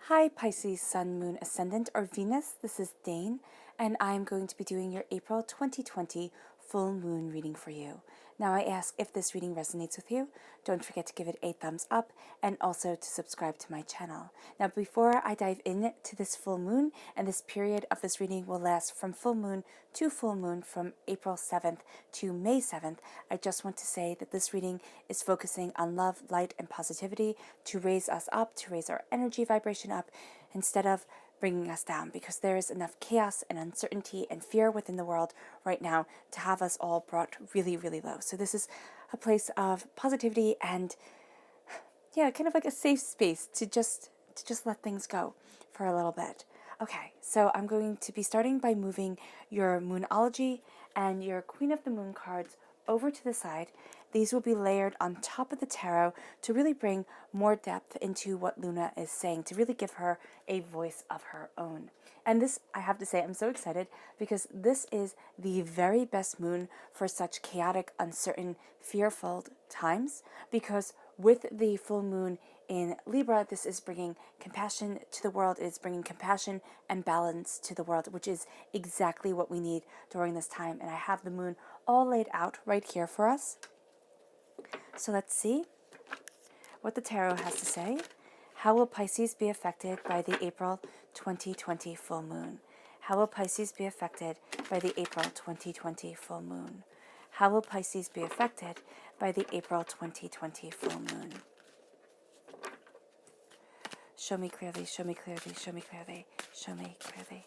Hi Pisces, Sun, Moon, Ascendant, or Venus. This is Dane, and I'm going to be doing your April 2020 full moon reading for you. Now I ask if this reading resonates with you, don't forget to give it a thumbs up and also to subscribe to my channel. Now before I dive into this full moon, and this period of this reading will last from full moon to full moon from April 7th to May 7th, I just want to say that this reading is focusing on love, light, and positivity to raise us up, to raise our energy vibration up, instead of bringing us down, because there is enough chaos and uncertainty and fear within the world right now to have us all brought really, really low. So this is a place of positivity and, yeah, kind of like a safe space to just let things go for a little bit. Okay, so I'm going to be starting by moving your Moonology and your Queen of the Moon cards over to the side. These will be layered on top of the tarot to really bring more depth into what Luna is saying, to really give her a voice of her own. And this, I have to say, I'm so excited because this is the very best moon for such chaotic, uncertain, fear-filled times, because with the full moon in Libra, this is bringing compassion to the world. It is bringing compassion and balance to the world, which is exactly what we need during this time. And I have the moon all laid out right here for us. So let's see what the tarot has to say. How will Pisces be affected by the April 2020 full moon? How will Pisces be affected by the April 2020 full moon? How will Pisces be affected by the April 2020 full moon? Show me clearly, show me clearly, show me clearly, show me clearly.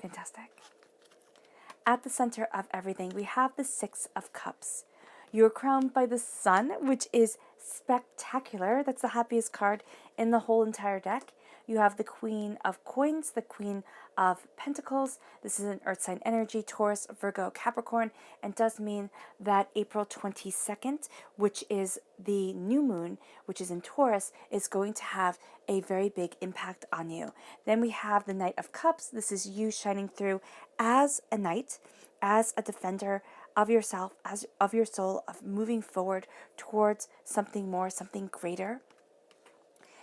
Fantastic. At the center of everything, we have the Six of Cups. You're crowned by the Sun, which is spectacular. That's the happiest card in the whole entire deck. You have the Queen of Coins, the Queen of Pentacles. This is an Earth sign energy, Taurus, Virgo, Capricorn, and does mean that April 22nd, which is the new moon, which is in Taurus, is going to have a very big impact on you. Then we have the Knight of Cups. This is you shining through as a knight, as a defender of yourself, as of your soul, of moving forward towards something more, something greater.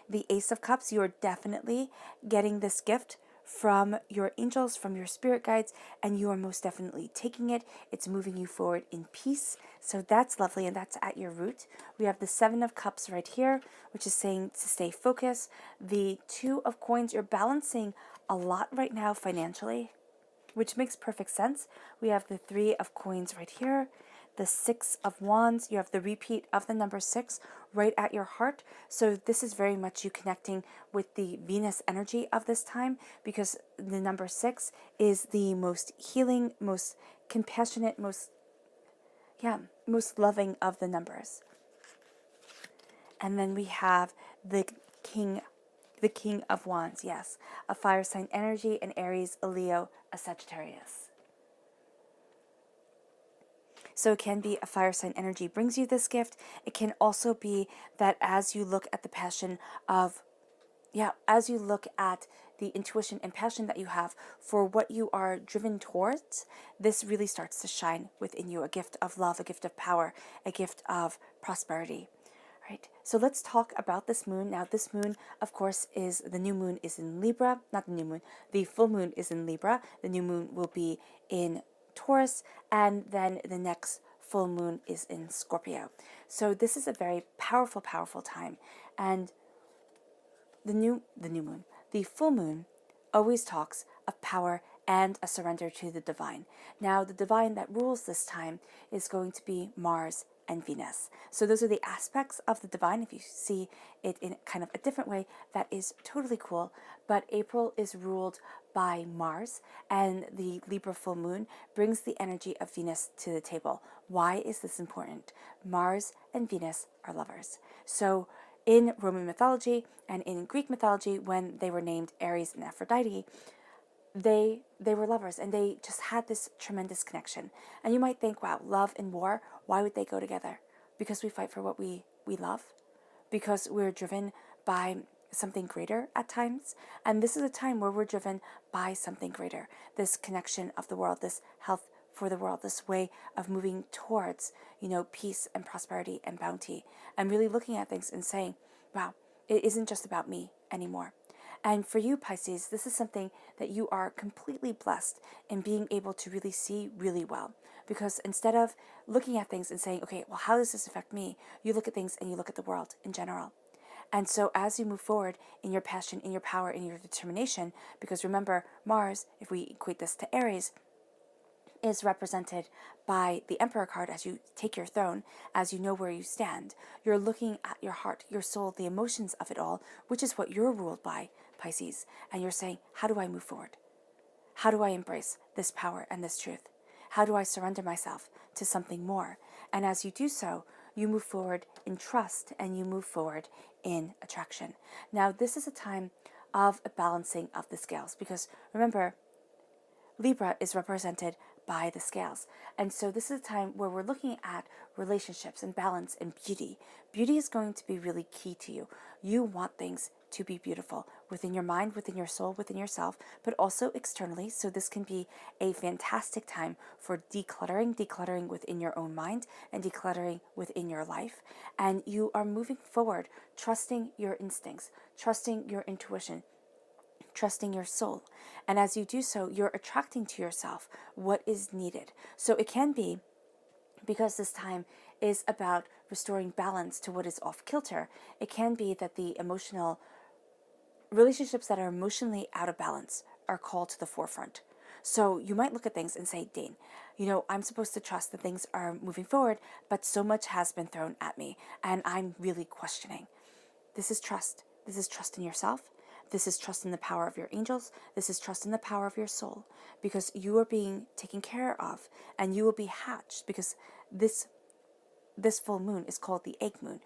The Ace of Cups, you are definitely getting this gift from your angels, from your spirit guides, and you are most definitely taking it. It's moving you forward in peace. So that's lovely, and that's at your root. We have the Seven of Cups right here, which is saying to stay focused. The Two of Coins, you're balancing a lot right now financially, which makes perfect sense. We have the Three of Coins right here. The Six of Wands, you have the repeat of the number 6 right at your heart. So this is very much you connecting with the Venus energy of this time, because the number 6 is the most healing, most compassionate, most loving of the numbers. And then we have the King of Wands, yes, a fire sign energy, an Aries, a Leo, a Sagittarius. So it can be a fire sign energy brings you this gift. It can also be that as you look at the passion of, as you look at the intuition and passion that you have for what you are driven towards, this really starts to shine within you. A gift of love, a gift of power, a gift of prosperity. Right. So let's talk about this moon. Now, this moon, of course, is the new moon is in Libra. Not the new moon. The full moon is in Libra. The new moon will be in Taurus, and then the next full moon is in Scorpio. So this is a very powerful, powerful time. And the full moon always talks of power and a surrender to the divine. Now, the divine that rules this time is going to be Mars and Venus. So those are the aspects of the divine. If you see it in kind of a different way, that is totally cool. But April is ruled by Mars, and the Libra full moon brings the energy of Venus to the table. Why is this important? Mars and Venus are lovers. So in Roman mythology and in Greek mythology, when they were named Ares and Aphrodite, they were lovers, and they just had this tremendous connection. And you might think, wow, love and war, why would they go together? Because we fight for what we love, because we're driven by something greater at times. And this is a time where we're driven by something greater, this connection of the world, this health for the world, this way of moving towards, peace and prosperity and bounty, and really looking at things and saying, wow, it isn't just about me anymore. And for you, Pisces, this is something that you are completely blessed in being able to really see really well. Because instead of looking at things and saying, okay, well, how does this affect me? You look at things and you look at the world in general. And so as you move forward in your passion, in your power, in your determination, because remember, Mars, if we equate this to Aries, is represented by the Emperor card as you take your throne, as you know where you stand. You're looking at your heart, your soul, the emotions of it all, which is what you're ruled by, Pisces. And you're saying, how do I move forward? How do I embrace this power and this truth? How do I surrender myself to something more? And as you do so, you move forward in trust and you move forward in attraction. Now, this is a time of a balancing of the scales because remember, Libra is represented by the scales. And so this is a time where we're looking at relationships and balance and beauty. Beauty is going to be really key to you. You want things to be beautiful within your mind, within your soul, within yourself, but also externally. So this can be a fantastic time for decluttering within your own mind and decluttering within your life. And you are moving forward, trusting your instincts, trusting your intuition, trusting your soul. And as you do so, you're attracting to yourself what is needed. So it can be, because this time is about restoring balance to what is off kilter, it can be that the emotional relationships that are emotionally out of balance are called to the forefront. So you might look at things and say, Dane, I'm supposed to trust that things are moving forward, but so much has been thrown at me, and I'm really questioning. This is trust. This is trust in yourself. This is trust in the power of your angels. This is trust in the power of your soul, because you are being taken care of and you will be hatched, because this full moon is called the egg moon.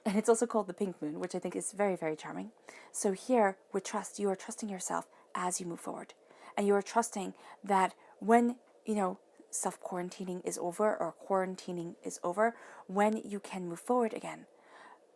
And it's also called the pink moon, which I think is very, very charming. So here with trust, you are trusting yourself as you move forward. And you are trusting that when, self-quarantining is over or quarantining is over, when you can move forward again,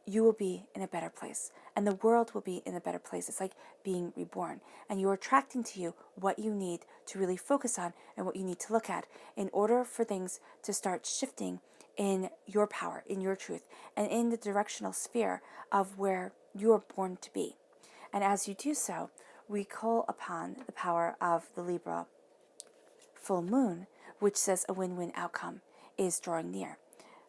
you will be in a better place and the world will be in a better place. It's like being reborn, and you're attracting to you what you need to really focus on and what you need to look at in order for things to start shifting in your power, in your truth, and in the directional sphere of where you are born to be. And as you do so, we call upon the power of the Libra full moon, which says a win-win outcome is drawing near.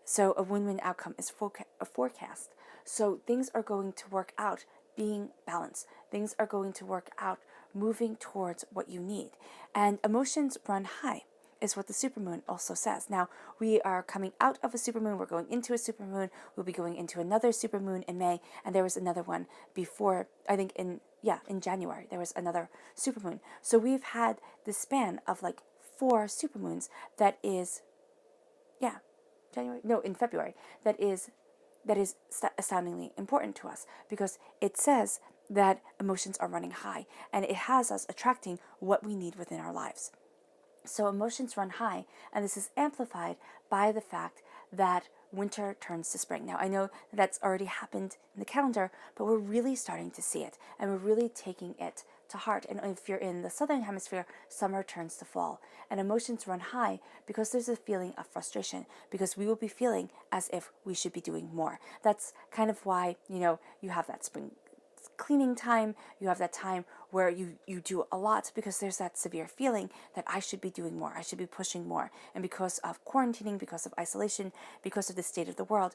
So a win-win outcome is a forecast. So things are going to work out being balanced. Things are going to work out moving towards what you need. And emotions run high is what the supermoon also says. Now, we are coming out of a supermoon. We're going into a supermoon. We'll be going into another supermoon in May. And there was another one before, I think in January, there was another supermoon. So we've had this span of like 4 supermoons that is, in February, that is astoundingly important to us, because it says that emotions are running high and it has us attracting what we need within our lives. So emotions run high, and this is amplified by the fact that winter turns to spring. Now, I know that's already happened in the calendar, but we're really starting to see it, and we're really taking it to heart. And if you're in the southern hemisphere, summer turns to fall, and emotions run high because there's a feeling of frustration, because we will be feeling as if we should be doing more. That's kind of why, you have that spring cleaning time, you have that time where you do a lot, because there's that severe feeling that I should be doing more, I should be pushing more. And because of quarantining, because of isolation, because of the state of the world,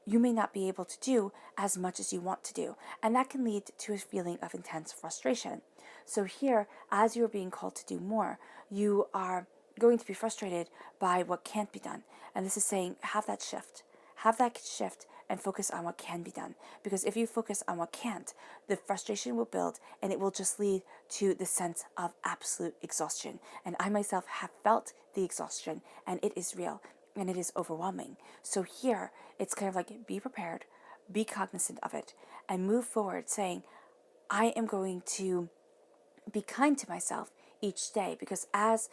you may not be able to do as much as you want to do. And that can lead to a feeling of intense frustration. So here, as you're being called to do more, you are going to be frustrated by what can't be done. And this is saying, have that shift and focus on what can be done. Because if you focus on what can't, the frustration will build, and it will just lead to the sense of absolute exhaustion. And I myself have felt the exhaustion, and it is real, and it is overwhelming. So here, it's kind of like, be prepared, be cognizant of it, and move forward saying, I am going to be kind to myself each day, because as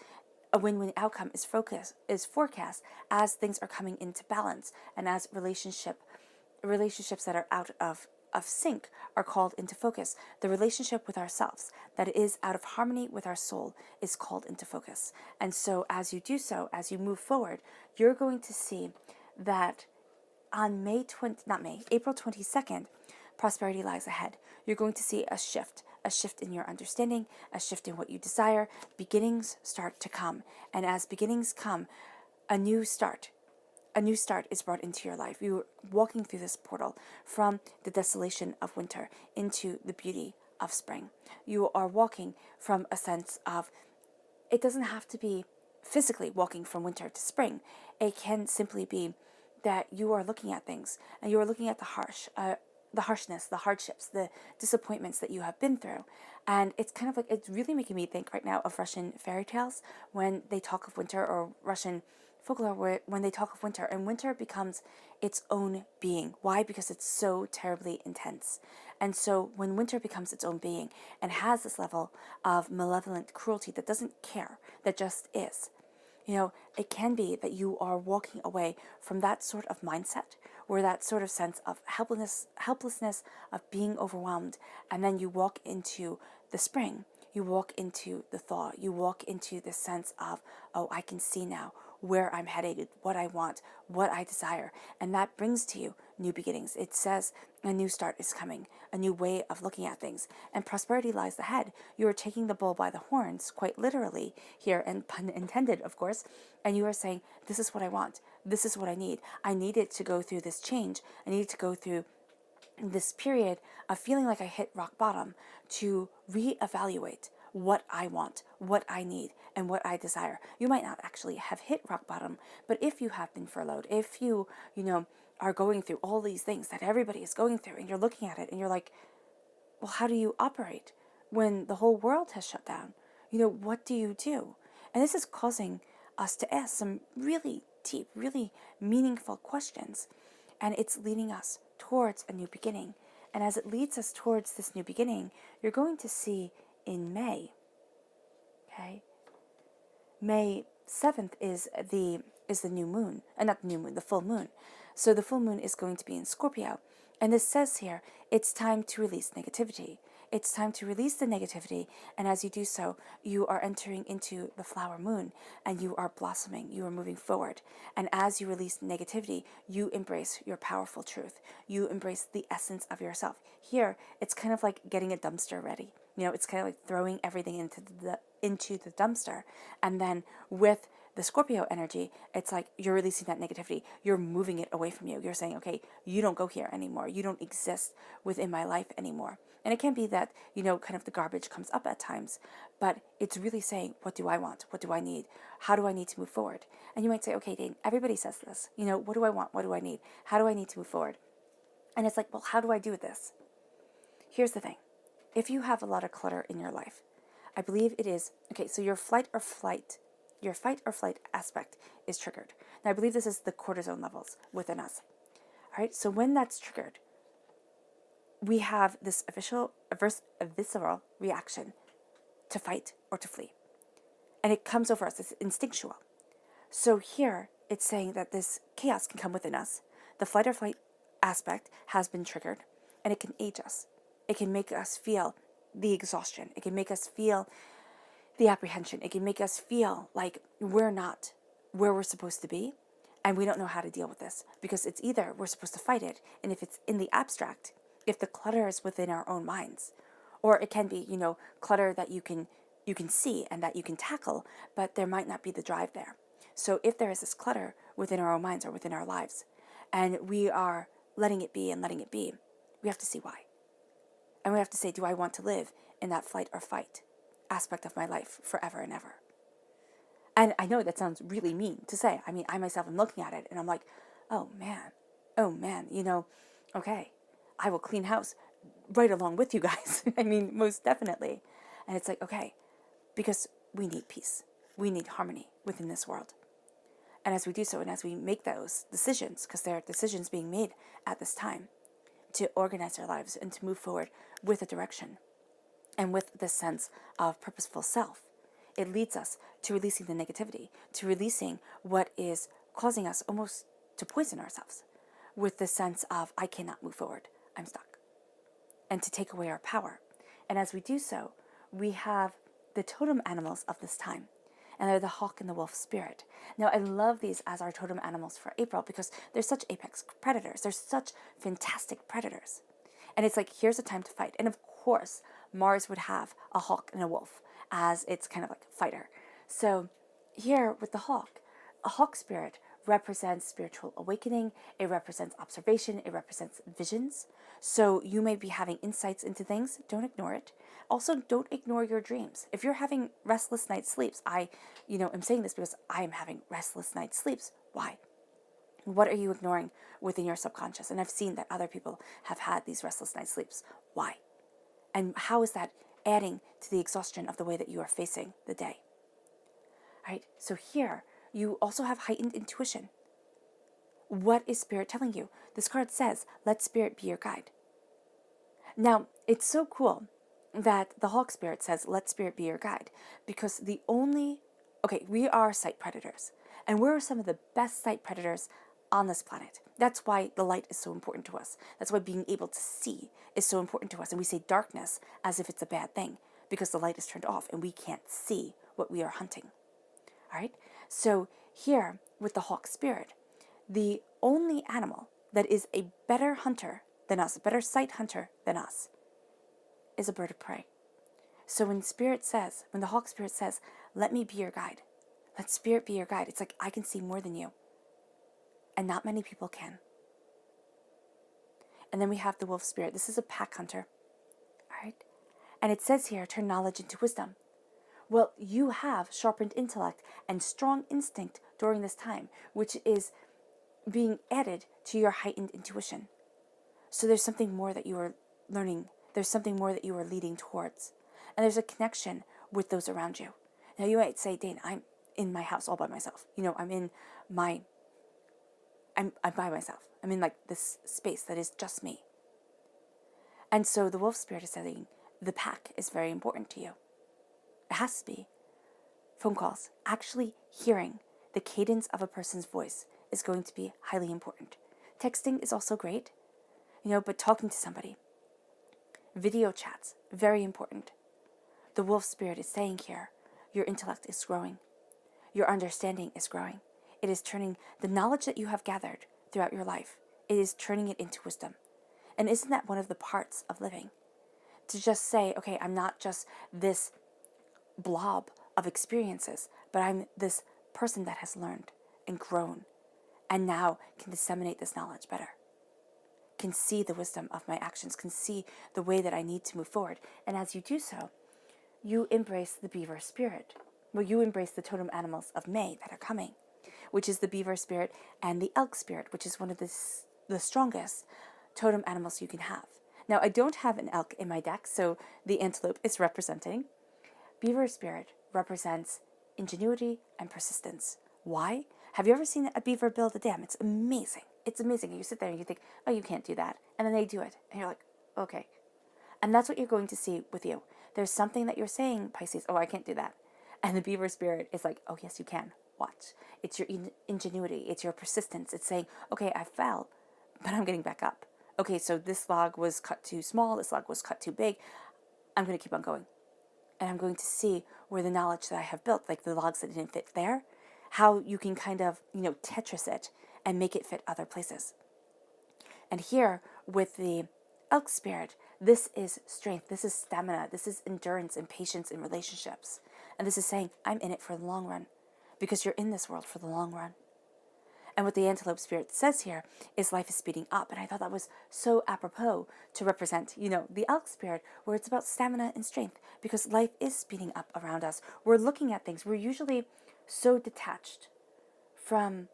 a win-win outcome is forecast as things are coming into balance, and as relationships that are out of sync are called into focus. The relationship with ourselves that is out of harmony with our soul is called into focus. And so as you do so, as you move forward, you're going to see that on April 22nd, prosperity lies ahead. You're going to see a shift in your understanding, a shift in what you desire. Beginnings start to come. And as beginnings come, a new start is brought into your life. You're walking through this portal from the desolation of winter into the beauty of spring. You are walking from a sense of, it doesn't have to be physically walking from winter to spring. It can simply be that you are looking at things and you are looking at the harshness, the hardships, the disappointments that you have been through. And it's kind of like, it's really making me think right now of Russian fairy tales when they talk of winter, or Russian folklore when they talk of winter, and winter becomes its own being. Why? Because it's so terribly intense. And so when winter becomes its own being and has this level of malevolent cruelty that doesn't care, that just is, it can be that you are walking away from that sort of mindset, or that sort of sense of helplessness, of being overwhelmed, and then you walk into the spring, you walk into the thaw, you walk into the sense of, oh, I can see now where I'm headed, what I want, what I desire, and that brings to you new beginnings. It says a new start is coming, a new way of looking at things, and prosperity lies ahead. You are taking the bull by the horns, quite literally here, and pun intended, of course, and you are saying, this is what I want, this is what I need. I needed to go through this change. I needed to go through this period of feeling like I hit rock bottom to reevaluate what I want, what I need, and what I desire. You might not actually have hit rock bottom, but if you have been furloughed, if you are going through all these things that everybody is going through, and you're looking at it and you're like, well, how do you operate when the whole world has shut down? What do you do? And this is causing us to ask some really deep, really meaningful questions. And it's leading us towards a new beginning. And as it leads us towards this new beginning, you're going to see in May, okay? May 7th is the new moon, not the new moon, the full moon. So the full moon is going to be in Scorpio. And this says here, it's time to release negativity. It's time to release the negativity, and as you do so, you are entering into the flower moon, and you are blossoming, you are moving forward. And as you release negativity, you embrace your powerful truth. You embrace the essence of yourself. Here, it's kind of like getting a dumpster ready. It's kind of like throwing everything into the dumpster, and then with the Scorpio energy, it's like you're releasing that negativity. You're moving it away from you. You're saying, okay, you don't go here anymore. You don't exist within my life anymore. And it can be that, kind of the garbage comes up at times, but it's really saying, what do I want? What do I need? How do I need to move forward? And you might say, okay, Dane, everybody says this. What do I want? What do I need? How do I need to move forward? And it's like, well, how do I do this? Here's the thing. If you have a lot of clutter in your life, I believe it is, okay, so your fight or flight aspect is triggered. Now, I believe this is the cortisol levels within us. All right, so when that's triggered, we have this visceral reaction to fight or to flee. And it comes over us, it's instinctual. So here, it's saying that this chaos can come within us. The fight or flight aspect has been triggered, and it can age us. It can make us feel the exhaustion. It can make us feel the apprehension. It can make us feel like we're not where we're supposed to be, and we don't know how to deal with this, because it's either we're supposed to fight it, and if it's in the abstract, if the clutter is within our own minds, or it can be, clutter that you can see and that you can tackle, but there might not be the drive there. So if there is this clutter within our own minds or within our lives, and we are letting it be, we have to see why. And we have to say, do I want to live in that flight or fight aspect of my life forever and ever? And I know that sounds really mean to say. I mean, I myself am looking at it and I'm like, oh man, okay, I will clean house right along with you guys. I mean, most definitely. And it's like, okay, because we need peace. We need harmony within this world. And as we do so, and as we make those decisions, because there are decisions being made at this time to organize our lives and to move forward with a direction and with this sense of purposeful self, it leads us to releasing the negativity, to releasing what is causing us almost to poison ourselves with the sense of, I cannot move forward, I'm stuck, and to take away our power. And as we do so, we have the totem animals of this time. and they're the hawk and the wolf spirit. Now, I love these as our totem animals for April because they're such apex predators. They're such fantastic predators. And it's like, here's a time to fight. And of course, Mars would have a hawk and a wolf as its kind of like fighter. So here with the hawk, a hawk spirit represents spiritual awakening. It represents observation. It represents visions. So you may be having insights into things. Don't ignore it. Also, don't ignore your dreams. If you're having restless night sleeps, I'm saying this because I am having restless night sleeps. Why? What are you ignoring within your subconscious? And I've seen that other people have had these restless night sleeps. Why? And how is that adding to the exhaustion of the way that you are facing the day? Right? So here, you also have heightened intuition. What is Spirit telling you? This card says, let Spirit be your guide. Now, it's so cool that the Hawk Spirit says, let Spirit be your guide, because we are sight predators, and we're some of the best sight predators on this planet. That's why the light is so important to us. That's why being able to see is so important to us. And we say darkness as if it's a bad thing, because the light is turned off and we can't see what we are hunting. All right? So here, with the Hawk Spirit, the only animal that is a better hunter than us, a better sight hunter than us, is a bird of prey. So when the Hawk Spirit says, let me be your guide, let Spirit be your guide, it's like, I can see more than you. And not many people can. And then we have the Wolf Spirit. This is a pack hunter. All right? And it says here, turn knowledge into wisdom. Well, you have sharpened intellect and strong instinct during this time, which is being added to your heightened intuition. So there's something more that you are learning. There's something more that you are leading towards. And there's a connection with those around you. Now you might say, Dane, I'm in my house all by myself. I'm by myself. I'm in like this space that is just me. And so the Wolf Spirit is saying the pack is very important to you. It has to be. Phone calls, actually hearing the cadence of a person's voice is going to be highly important. Texting is also great, but talking to somebody. Video chats, very important. The Wolf Spirit is saying here, your intellect is growing. Your understanding is growing. It is turning the knowledge that you have gathered throughout your life, it is turning it into wisdom. And isn't that one of the parts of living? To just say, okay, I'm not just this blob of experiences, but I'm this person that has learned and grown and now can disseminate this knowledge better, can see the wisdom of my actions, can see the way that I need to move forward. And as you do so, you embrace the beaver spirit. Well, you embrace the totem animals of May that are coming, which is the beaver spirit and the elk spirit, which is one of the strongest totem animals you can have. Now, I don't have an elk in my deck, so the antelope is representing. Beaver spirit represents ingenuity and persistence. Why? Have you ever seen a beaver build a dam? It's amazing. It's amazing. You sit there and you think, oh, you can't do that. And then they do it. And you're like, okay. And that's what you're going to see with you. There's something that you're saying, Pisces, oh, I can't do that. And the beaver spirit is like, oh, yes, you can. Watch. It's your ingenuity. It's your persistence. It's saying, okay, I fell, but I'm getting back up. Okay, so this log was cut too small. This log was cut too big. I'm going to keep on going. And I'm going to see where the knowledge that I have built, like the logs that didn't fit there, how you can kind of, Tetris it and make it fit other places. And here with the elk spirit, this is strength, this is stamina, this is endurance and patience in relationships. And this is saying, I'm in it for the long run, because you're in this world for the long run. And what the antelope spirit says here is life is speeding up. And I thought that was so apropos to represent, the elk spirit, where it's about stamina and strength, because life is speeding up around us. We're looking at things. We're usually so detached from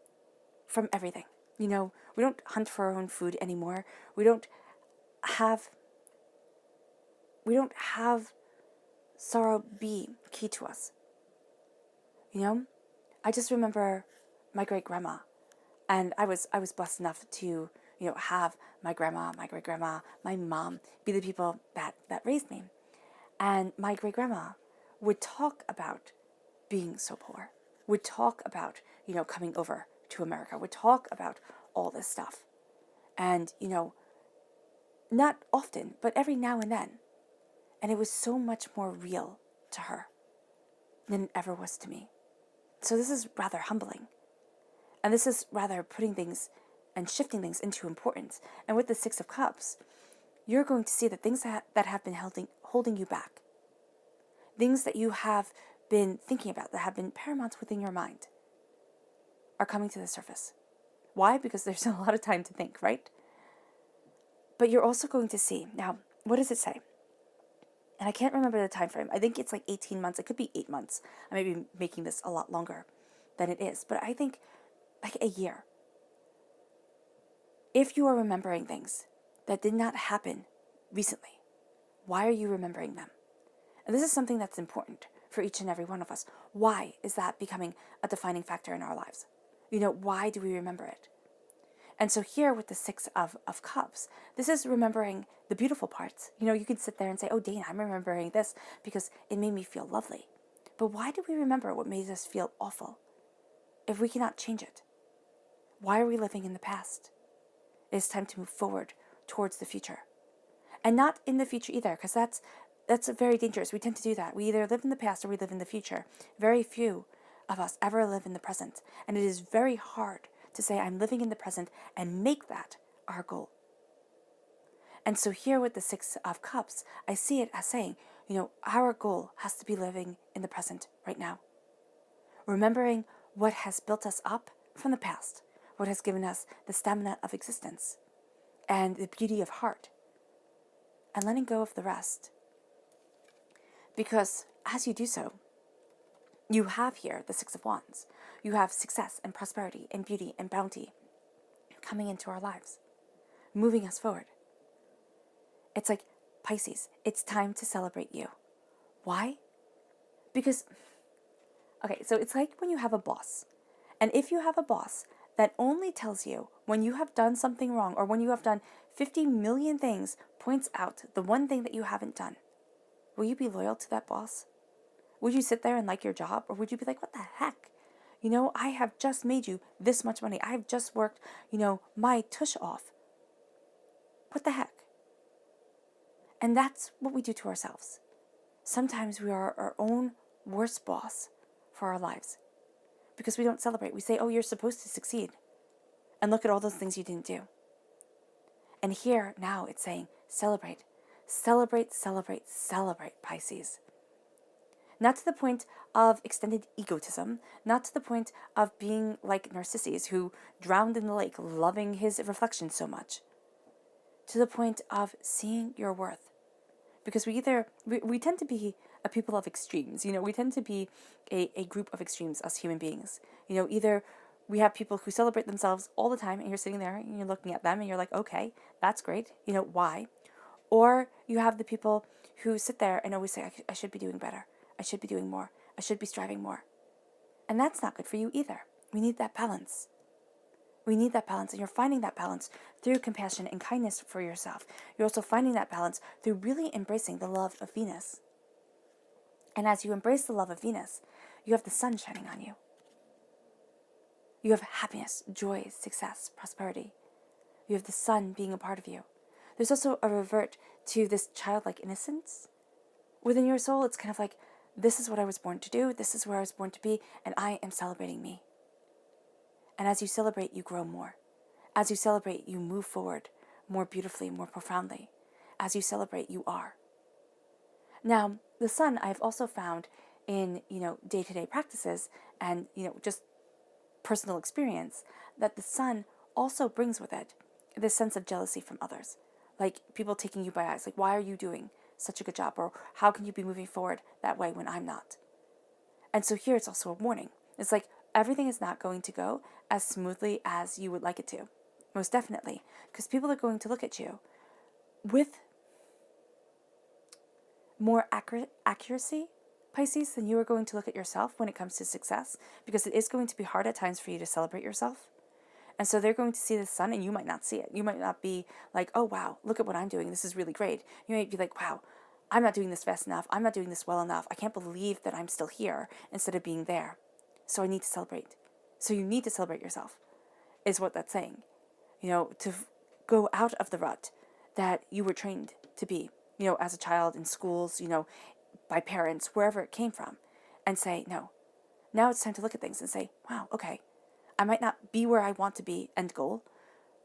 everything. We don't hunt for our own food anymore. We don't have sorrow be key to us. I just remember my great grandma, and I was blessed enough to have my grandma, my great grandma, my mom be the people that raised me, and my great grandma would talk about being so poor, would talk about coming over to America, would talk about all this stuff, and not often, but every now and then. And it was so much more real to her than it ever was to me. So this is rather humbling. And this is rather putting things and shifting things into importance. And with the Six of Cups, you're going to see that things that have been holding you back, things that you have been thinking about, that have been paramount within your mind, are coming to the surface. Why? Because there's a lot of time to think, right? But you're also going to see, now, what does it say? And I can't remember the time frame. I think it's like 18 months. It could be 8 months. I may be making this a lot longer than it is. But I think like a year. If you are remembering things that did not happen recently, why are you remembering them? And this is something that's important for each and every one of us. Why is that becoming a defining factor in our lives? Why do we remember it? And so here with the Six of Cups, this is remembering the beautiful parts. You can sit there and say, oh, Dana, I'm remembering this because it made me feel lovely. But why do we remember what made us feel awful if we cannot change it? Why are we living in the past? It is time to move forward towards the future. And not in the future either, because that's very dangerous. We tend to do that. We either live in the past or we live in the future. Very few of us ever live in the present. And it is very hard to say, I'm living in the present and make that our goal. And so here with the Six of Cups, I see it as saying, our goal has to be living in the present right now. Remembering what has built us up from the past, what has given us the stamina of existence and the beauty of heart, and letting go of the rest. Because as you do so, you have here the Six of Wands. You have success and prosperity and beauty and bounty coming into our lives, moving us forward. It's like, Pisces, it's time to celebrate you. Why? Because, okay, so it's like when you have a boss. And if you have a boss that only tells you when you have done something wrong or when you have done 50 million things, points out the one thing that you haven't done, will you be loyal to that boss? Would you sit there and like your job? Or would you be like, what the heck? I have just made you this much money. I have just worked, my tush off. What the heck? And that's what we do to ourselves. Sometimes we are our own worst boss for our lives because we don't celebrate. We say, oh, you're supposed to succeed. And look at all those things you didn't do. And here now it's saying, celebrate. Celebrate, celebrate, celebrate, Pisces. Not to the point of extended egotism, not to the point of being like Narcissus, who drowned in the lake, loving his reflection so much. To the point of seeing your worth. Because we tend to be a people of extremes. We tend to be a group of extremes, us human beings. Either we have people who celebrate themselves all the time, and you're sitting there and you're looking at them and you're like, okay, that's great. Why? Or you have the people who sit there and always say, I should be doing better. I should be doing more. I should be striving more. And that's not good for you either. We need that balance. We need that balance, and you're finding that balance through compassion and kindness for yourself. You're also finding that balance through really embracing the love of Venus. And as you embrace the love of Venus, you have the sun shining on you. You have happiness, joy, success, prosperity. You have the sun being a part of you. There's also a revert to this childlike innocence within your soul. It's kind of like, this is what I was born to do, this is where I was born to be, and I am celebrating me. And as you celebrate, you grow more. As you celebrate, you move forward more beautifully, more profoundly. As you celebrate, you are. Now, the sun I've also found in, day-to-day practices and, just personal experience, that the sun also brings with it this sense of jealousy from others. Like people taking you by eyes, like, why are you doing such a good job? Or how can you be moving forward that way when I'm not? And so here it's also a warning. It's like everything is not going to go as smoothly as you would like it to. Most definitely. Because people are going to look at you with more accuracy, Pisces, than you are going to look at yourself when it comes to success. Because it is going to be hard at times for you to celebrate yourself. And so they're going to see the sun and you might not see it. You might not be like, oh, wow, look at what I'm doing. This is really great. You might be like, wow, I'm not doing this fast enough. I'm not doing this well enough. I can't believe that I'm still here instead of being there. So I need to celebrate. So you need to celebrate yourself, is what that's saying. To go out of the rut that you were trained to be, as a child in schools, by parents, wherever it came from, and say, no, Now it's time to look at things and say, wow, okay, I might not be where I want to be, end goal,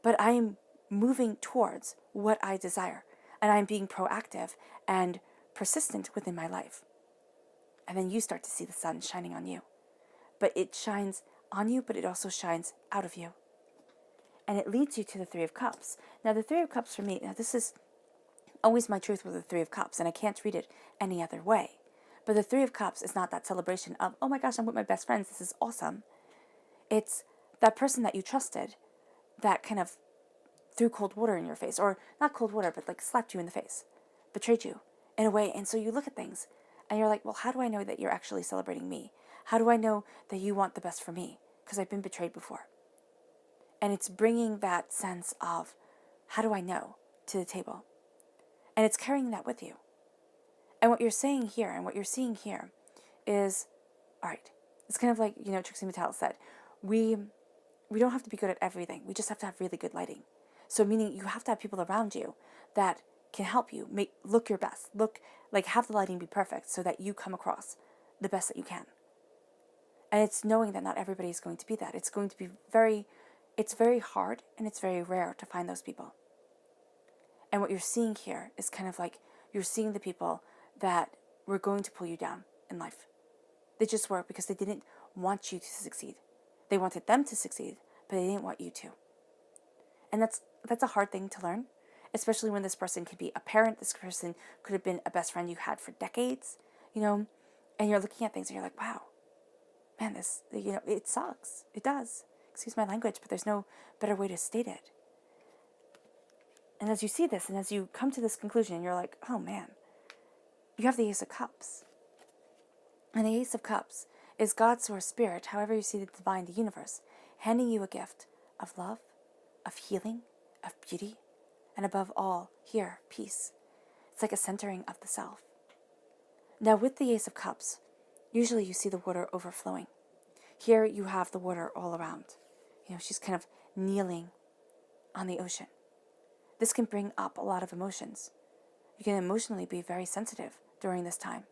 but I am moving towards what I desire. And I'm being proactive and persistent within my life. And then you start to see the sun shining on you. But it shines on you, but it also shines out of you. And it leads you to the Three of Cups. Now, the Three of Cups for me, now this is always my truth with the Three of Cups, and I can't read it any other way. But the Three of Cups is not that celebration of, oh my gosh, I'm with my best friends, this is awesome. It's that person that you trusted that kind of threw cold water in your face, or not cold water, but like slapped you in the face, betrayed you in a way. And so you look at things and you're like, well, how do I know that you're actually celebrating me? How do I know that you want the best for me? Because I've been betrayed before. And it's bringing that sense of, how do I know, to the table? And it's carrying that with you. And what you're saying here and what you're seeing here is, all right, it's kind of like, Trixie Mattel said, we don't have to be good at everything. We just have to have really good lighting. So meaning you have to have people around you that can help you look your best, have the lighting be perfect so that you come across the best that you can. And it's knowing that not everybody is going to be that. It's going to be it's very hard and it's very rare to find those people. And what you're seeing here is kind of like you're seeing the people that were going to pull you down in life. They just were, because they didn't want you to succeed. They wanted them to succeed, but they didn't want you to. And that's a hard thing to learn, especially when this person could be a parent. This person could have been a best friend you had for decades, and you're looking at things and you're like, wow, man, this, it sucks. It does. Excuse my language, but there's no better way to state it. And as you see this, and as you come to this conclusion, you're like, oh man, you have the Ace of Cups. And the Ace of Cups is God, Source, Spirit, however you see the divine, the universe, handing you a gift of love, of healing, of beauty, and above all, here, peace. It's like a centering of the self. Now, with the Ace of Cups, usually you see the water overflowing. Here you have the water all around. She's kind of kneeling on the ocean. This can bring up a lot of emotions. You can emotionally be very sensitive during this time.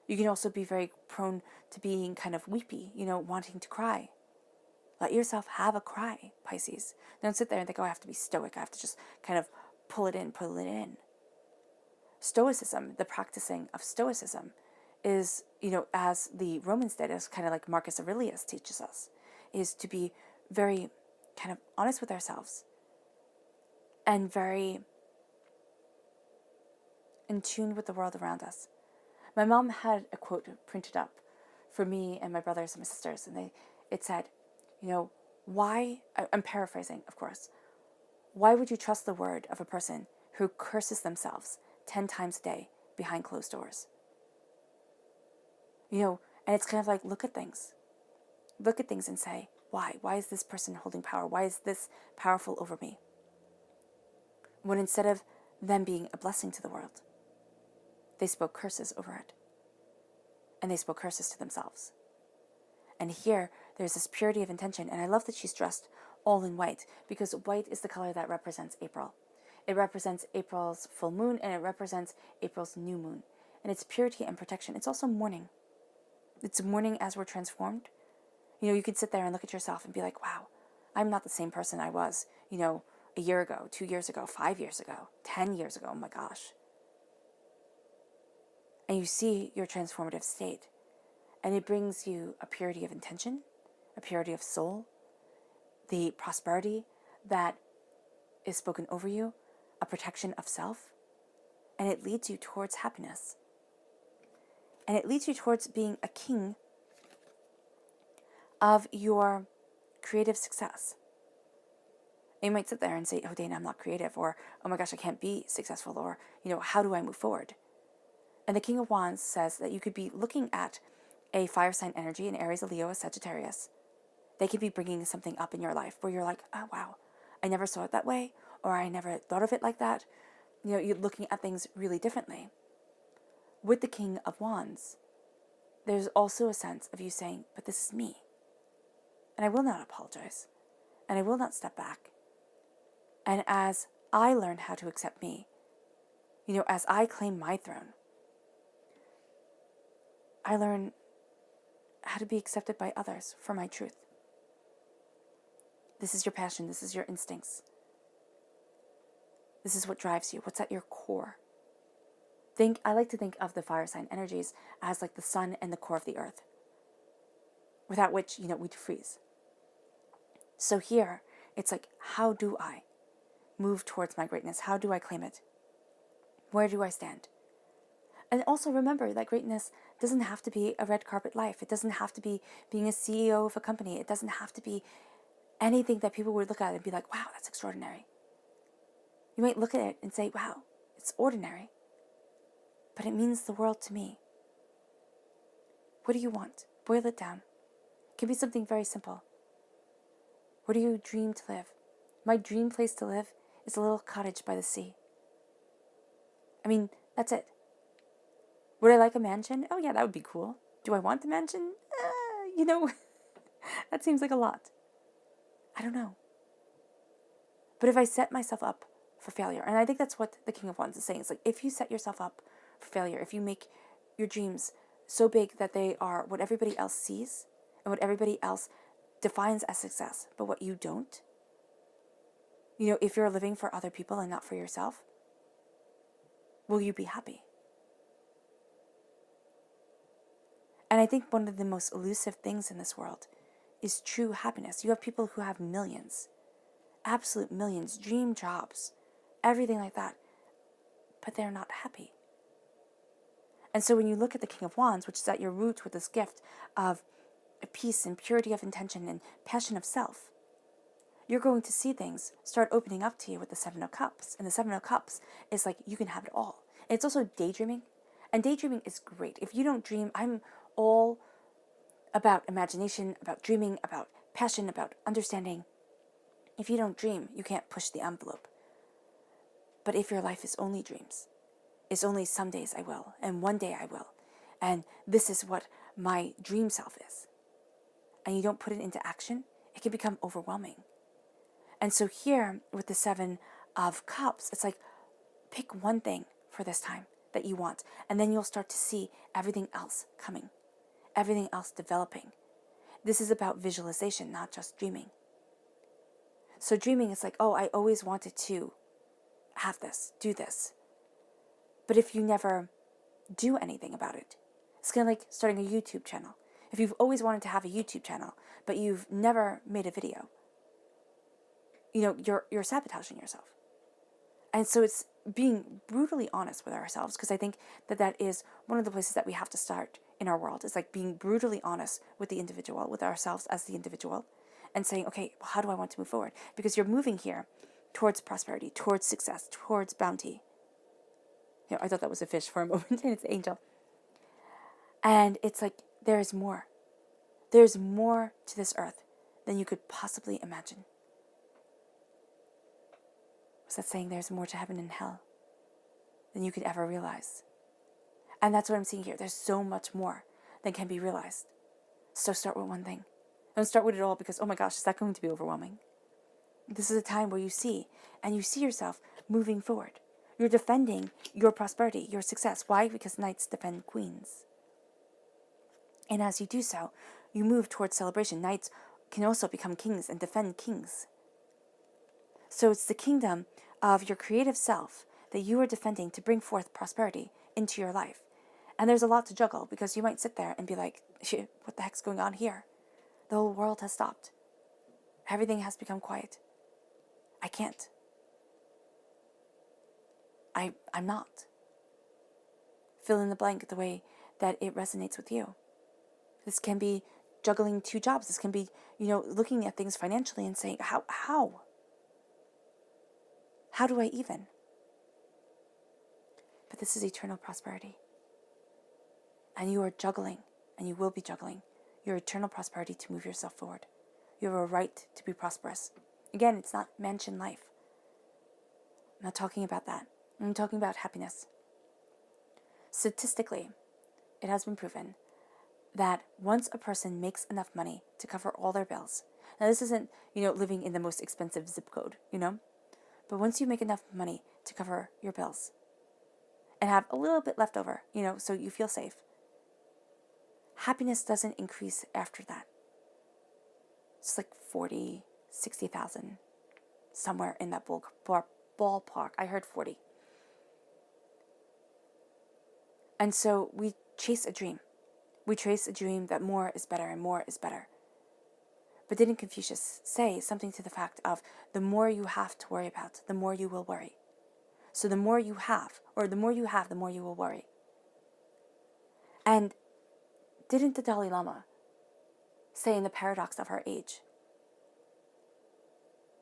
You can also be very prone to being kind of weepy, wanting to cry. Let yourself have a cry, Pisces. Don't sit there and think, oh, I have to be stoic. I have to just kind of pull it in. Stoicism, the practicing of stoicism, is, as the Romans did, as kind of like Marcus Aurelius teaches us, is to be very kind of honest with ourselves and very in tune with the world around us. My mom had a quote printed up for me and my brothers and my sisters, and it said, why, I'm paraphrasing, of course, why would you trust the word of a person who curses themselves 10 times a day behind closed doors? And it's kind of like, look at things and say, why? Why is this person holding power? Why is this powerful over me? When instead of them being a blessing to the world, they spoke curses over it. And they spoke curses to themselves. And here, there's this purity of intention. And I love that she's dressed all in white, because white is the color that represents April. It represents April's full moon, and it represents April's new moon. And it's purity and protection. It's also mourning. It's mourning as we're transformed. You could sit there and look at yourself and be like, wow, I'm not the same person I was, a year ago, 2 years ago, 5 years ago, 10 years ago. Oh my gosh. And you see your transformative state. And it brings you a purity of intention, a purity of soul, the prosperity that is spoken over you, a protection of self, and it leads you towards happiness. And it leads you towards being a king of your creative success. And you might sit there and say, oh, Dana, I'm not creative, or, oh my gosh, I can't be successful, or, how do I move forward? And the King of Wands says that you could be looking at a fire sign energy, an Aries, a Leo, a Sagittarius. They could be bringing something up in your life where you're like, oh, wow, I never saw it that way, or I never thought of it like that. You're looking at things really differently. With the King of Wands, there's also a sense of you saying, but this is me. And I will not apologize. And I will not step back. And as I learn how to accept me, as I claim my throne, I learn how to be accepted by others for my truth. This is your passion. This is your instincts. This is what drives you. What's at your core? I like to think of the fire sign energies as like the sun and the core of the earth, without which, we'd freeze. So here, it's like, how do I move towards my greatness? How do I claim it? Where do I stand? And also remember that greatness doesn't have to be a red carpet life. It doesn't have to be being a CEO of a company. It doesn't have to be anything that people would look at and be like, wow, that's extraordinary. You might look at it and say, wow, it's ordinary, but it means the world to me. What do you want? Boil it down. It can be something very simple. Where do you dream to live? My dream place to live is a little cottage by the sea. I mean, that's it. Would I like a mansion? Oh yeah, that would be cool. Do I want the mansion? That seems like a lot. I don't know. But if I set myself up for failure, and I think that's what the King of Wands is saying. It's like, if you set yourself up for failure, if you make your dreams so big that they are what everybody else sees and what everybody else defines as success, but what you don't, if you're living for other people and not for yourself, will you be happy? And I think one of the most elusive things in this world is true happiness. You have people who have millions, absolute millions, dream jobs, everything like that, but they're not happy. And so when you look at the King of Wands, which is at your root with this gift of peace and purity of intention and passion of self, you're going to see things start opening up to you with the Seven of Cups. And the Seven of Cups is like, you can have it all. And it's also daydreaming. And daydreaming is great. If you don't dream, I'm all about imagination, about dreaming, about passion, about understanding. If you don't dream, you can't push the envelope. But if your life is only dreams, it's only some days I will, and one day I will, and this is what my dream self is, and you don't put it into action, it can become overwhelming. And so here, with the Seven of Cups, it's like, pick one thing for this time that you want, and then you'll start to see everything else coming, everything else developing. This is about visualization, not just dreaming. So dreaming is like, oh, I always wanted to have this, do this. But if you never do anything about it, it's kind of like starting a YouTube channel. If you've always wanted to have a YouTube channel, but you've never made a video, you're sabotaging yourself. And so it's being brutally honest with ourselves, because I think that is one of the places that we have to start in our world. It's like being brutally honest with the individual, with ourselves as the individual, and saying, okay, well, how do I want to move forward? Because you're moving here towards prosperity, towards success, towards bounty. I thought that was a fish for a moment, and it's an angel. And it's like, there's more. There's more to this earth than you could possibly imagine. Was that saying there's more to heaven and hell than you could ever realize? And that's what I'm seeing here. There's so much more than can be realized. So start with one thing. Don't start with it all, because, oh my gosh, is that going to be overwhelming? This is a time where you see yourself moving forward. You're defending your prosperity, your success. Why? Because knights defend queens. And as you do so, you move towards celebration. Knights can also become kings and defend kings. So it's the kingdom of your creative self that you are defending to bring forth prosperity into your life. And there's a lot to juggle, because you might sit there and be like, shit, what the heck's going on here? The whole world has stopped. Everything has become quiet. I can't. I'm not. Fill in the blank the way that it resonates with you. This can be juggling two jobs. This can be, looking at things financially and saying, how? How do I even? But this is eternal prosperity. And you are juggling, and you will be juggling your eternal prosperity to move yourself forward. You have a right to be prosperous. Again, it's not mansion life. I'm not talking about that. I'm talking about happiness. Statistically, it has been proven that once a person makes enough money to cover all their bills, now this isn't, living in the most expensive zip code, but once you make enough money to cover your bills and have a little bit left over, so you feel safe, happiness doesn't increase after that. It's like 40, 60,000, somewhere in that ballpark. I heard 40. And so we chase a dream. We chase a dream that more is better and more is better. But didn't Confucius say something to the fact of the more you have to worry about, the more you will worry? So the more you have, the more you will worry. And didn't the Dalai Lama say in the paradox of our age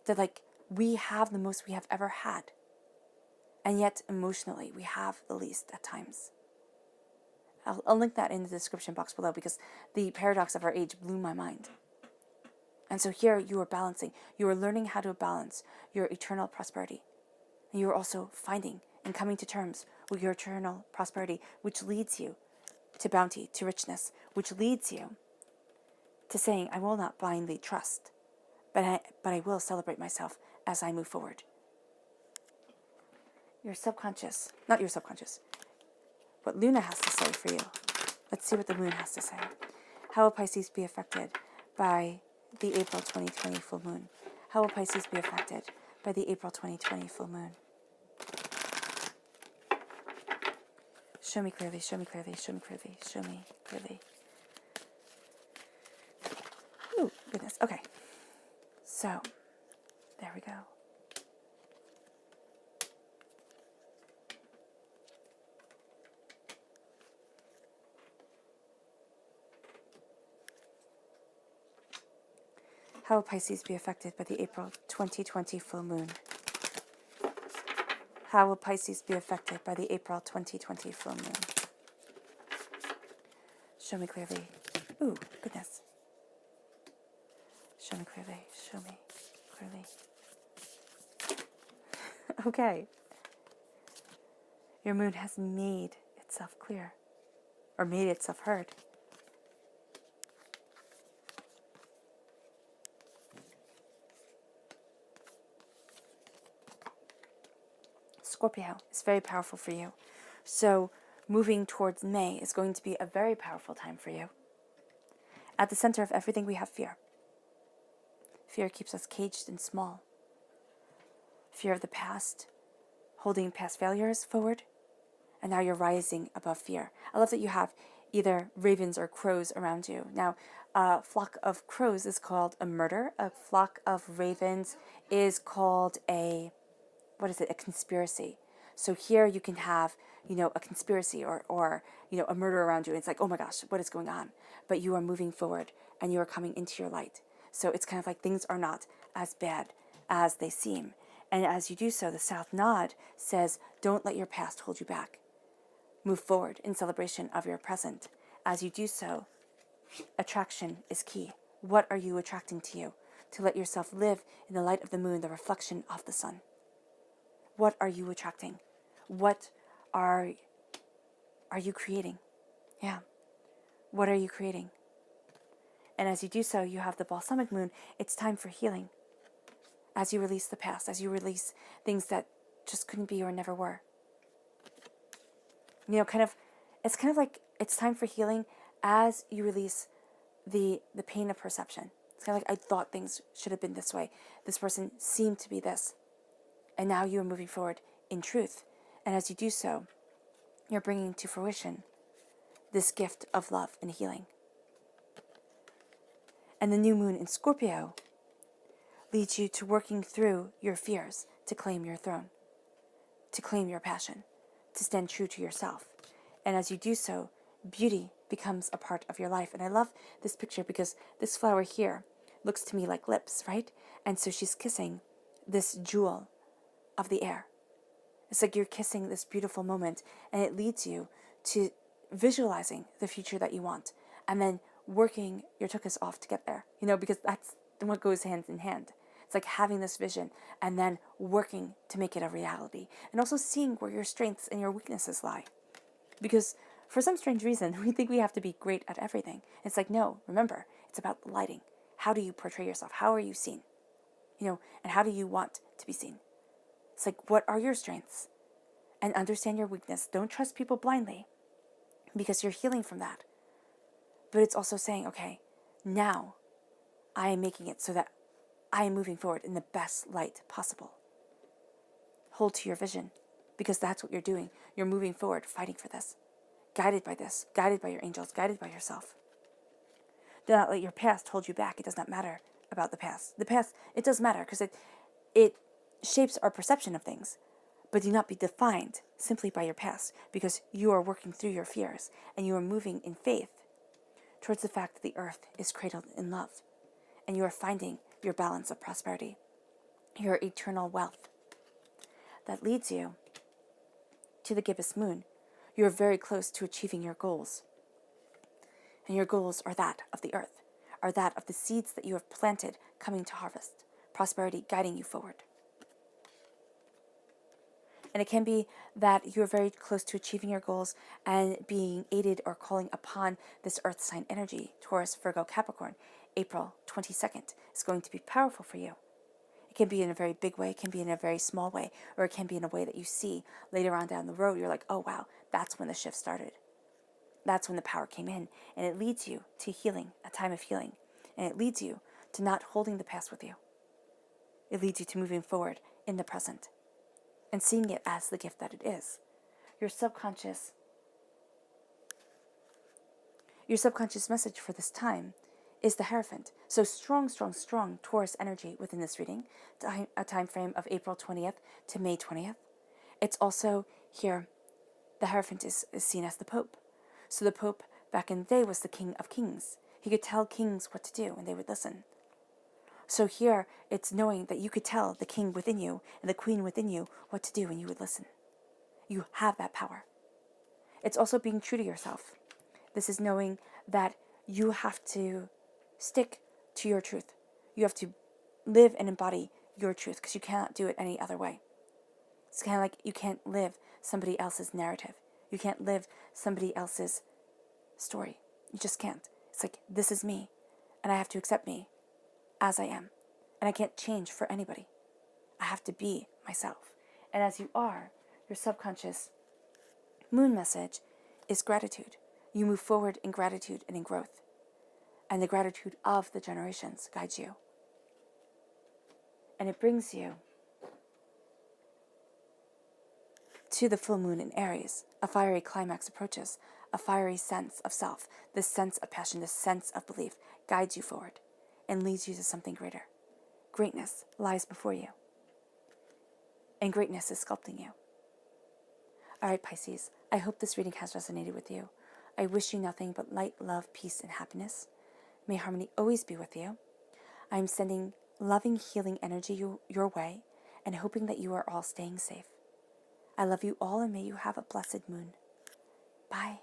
that we have the most we have ever had, and yet emotionally we have the least at times? I'll link that in the description box below because the paradox of our age blew my mind. And so here you are balancing. You are learning how to balance your eternal prosperity. And you are also finding and coming to terms with your eternal prosperity, which leads you to bounty, to richness, which leads you to saying, I will not blindly trust, but I will celebrate myself as I move forward. Your subconscious, not your subconscious, what Luna has to say for you. Let's see what the moon has to say. How will Pisces be affected by the April 2020 full moon? How will Pisces be affected by the April 2020 full moon? Show me clearly, show me clearly, show me clearly, show me clearly. Ooh, goodness. Okay. So, there we go. How will Pisces be affected by the April 2020 full moon? How will Pisces be affected by the April 2020 full moon? Show me clearly. Ooh, goodness. Show me clearly. Show me clearly. Okay. Your moon has made itself clear, or made itself heard. Scorpio is very powerful for you. So moving towards May is going to be a very powerful time for you. At the center of everything we have fear. Fear keeps us caged and small. Fear of the past, holding past failures forward, and now you're rising above fear. I love that you have either ravens or crows around you. Now, a flock of crows is called a murder. A flock of ravens is called a conspiracy. So here you can have, a conspiracy or a murder around you. And it's like, oh my gosh, what is going on? But you are moving forward and you are coming into your light. So it's kind of like things are not as bad as they seem. And as you do so, the South Nod says, don't let your past hold you back. Move forward in celebration of your present. As you do so, attraction is key. What are you attracting to you? To let yourself live in the light of the moon, the reflection of the sun. What are you attracting? What are you creating? Yeah. What are you creating? And as you do so, you have the balsamic moon. It's time for healing. As you release the past, as you release things that just couldn't be or never were. It's kind of like it's time for healing as you release the pain of perception. It's kind of like, I thought things should have been this way. This person seemed to be this. And now you are moving forward in truth. And as you do so, you're bringing to fruition this gift of love and healing. And the new moon in Scorpio leads you to working through your fears to claim your throne, to claim your passion, to stand true to yourself. And as you do so, beauty becomes a part of your life. And I love this picture because this flower here looks to me like lips, right? And so she's kissing this jewel of the air. It's like you're kissing this beautiful moment, and it leads you to visualizing the future that you want, and then working your tuchus off to get there, because that's what goes hand in hand. It's like having this vision and then working to make it a reality, and also seeing where your strengths and your weaknesses lie. Because for some strange reason, we think we have to be great at everything. It's like, no, remember, it's about lighting. How do you portray yourself? How are you seen? And how do you want to be seen? It's like, what are your strengths? And understand your weakness. Don't trust people blindly because you're healing from that. But it's also saying, okay, now I am making it so that I am moving forward in the best light possible. Hold to your vision, because that's what you're doing. You're moving forward, fighting for this, guided by your angels, guided by yourself. Do not let your past hold you back. It does not matter about the past. The past, it does matter because it shapes our perception of things. But do not be defined simply by your past, because you are working through your fears and you are moving in faith towards the fact that the earth is cradled in love and you are finding your balance of prosperity, your eternal wealth that leads you to the gibbous moon. You are very close to achieving your goals. And your goals are that of the earth, are that of the seeds that you have planted coming to harvest, prosperity guiding you forward. And it can be that you are very close to achieving your goals and being aided or calling upon this earth sign energy. Taurus, Virgo, Capricorn, April 22nd is going to be powerful for you. It can be in a very big way, it can be in a very small way, or it can be in a way that you see later on down the road. You're like, oh wow, that's when the shift started. That's when the power came in, and it leads you to healing, a time of healing. And it leads you to not holding the past with you. It leads you to moving forward in the present and seeing it as the gift that it is. Your subconscious message for this time is the Hierophant. So strong, strong, strong Taurus energy within this reading, a time frame of April 20th to May 20th. It's also here, the Hierophant is seen as the Pope. So the Pope back in the day was the King of Kings. He could tell kings what to do and they would listen. So here it's knowing that you could tell the king within you and the queen within you what to do and you would listen. You have that power. It's also being true to yourself. This is knowing that you have to stick to your truth. You have to live and embody your truth because you cannot do it any other way. It's kind of like you can't live somebody else's narrative. You can't live somebody else's story. You just can't. It's like, this is me, and I have to accept me as I am. And I can't change for anybody. I have to be myself. And as you are, your subconscious moon message is gratitude. You move forward in gratitude and in growth. And the gratitude of the generations guides you. And it brings you to the full moon in Aries. A fiery climax approaches. A fiery sense of self, this sense of passion, this sense of belief guides you forward and leads you to something greater. Greatness lies before you. And greatness is sculpting you. All right, Pisces, I hope this reading has resonated with you. I wish you nothing but light, love, peace, and happiness. May harmony always be with you. I am sending loving, healing energy your way and hoping that you are all staying safe. I love you all and may you have a blessed moon. Bye.